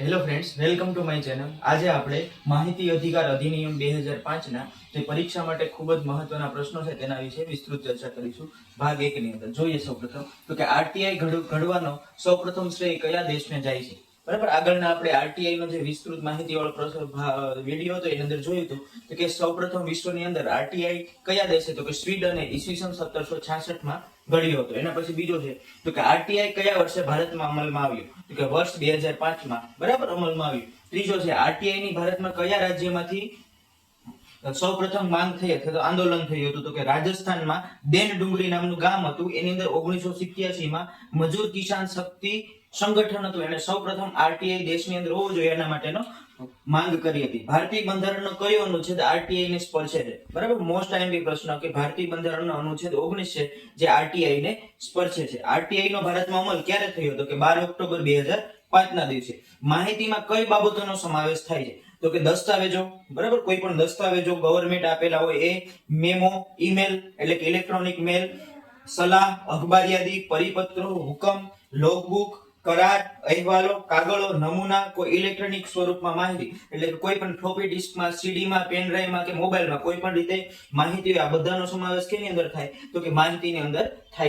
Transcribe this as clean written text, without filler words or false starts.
Hello friends, welcome to my channel. આજે આપણે માહિતી અધિકાર અધિનિયમ 2005 ના જે પરીક્ષા માટે ખૂબ જ મહત્વના પ્રશ્નો છે તેના વિશે વિસ્તૃત ચર્ચા કરીશું. ભાગ 1 ની અંદર જોઈએ સૌપ્રથમ તો કે આરટીઆઈ ઘડવાનો સૌપ્રથમ શ્રેય કયા દેશને જાય છે. બરાબર, આગળના આપણે આરટીઆઈ નો જે વિસ્તૃત માહિતીવાળો વિડીયો હતો એની અંદર જોયું હતું તો કે સૌપ્રથમ વિશ્વની અંદર આરટીઆઈ કયા દેશે તો કે સ્વીડને ઈસવીસન 1766 માં ઘડ્યો હતો. એના પછી બીજો છે તો કે આરટીઆઈ કયા વર્ષે ભારતમાં અમલમાં આવ્યો તો કે વર્ષ 2005 માં બરાબર અમલમાં આવ્યું. ત્રીજો છે આરટીઆઈ ની ભારતમાં કયા રાજ્યમાંથી સૌપ્રથમ માંગ થઈ હતી તો આંદોલન થયું હતું તો કે રાજસ્થાનમાં દેન ડુંગરી નામનું ગામ હતું. એની અંદર 1987 માં મજૂર કિસાન શક્તિ સંગઠન હતું એને સૌપ્રથમ આરટીઆઈ દેશની અંદર હોવું જોઈએ એના માટેનો માંગ કરી હતી. ભારતીય બંધારણનો કયો અનુચ્છેદ આરટીઆઈ ને સ્પર્શે છે? બરાબર, મોસ્ટ આઈએમપી પ્રશ્ન કે ભારતીય બંધારણનો અનુચ્છેદ 19 છે જે આરટીઆઈ ને સ્પર્શે છે. આરટીઆઈ નો ભારતમાં અમલ ક્યારે થયો તો કે 12 ઓક્ટોબર 2005 ના દિવસે. માહિતીમાં કઈ બાબતોનો સમાવેશ થાય છે તો કે દસ્તાવેજો, બરાબર, કોઈ પણ દસ્તાવેજો ગવર્મેન્ટ આપેલા હોય એ, મેમો, ઈમેલ એટલે કે ઇલેક્ટ્રોનિક મેલ, સલાહ, અખબાર યાદી, પરિપત્રો, હુકમ, લોગબુક, કરાર, અહેવાલો, કાગળો, નમૂના, કોઈ ઇલેક્ટ્રોનિક સ્વરૂપમાં માહિતી એટલે કે કોઈ પણ ફ્લોપી ડિસ્કમાં, સીડીમાં, પેન ડ્રાઈવમાં કે મોબાઈલમાં કોઈ પણ રીતે માહિતી, આ બધાનો સમાવેશ કેની અંદર થાય તો કે માહિતીની અંદર થાય.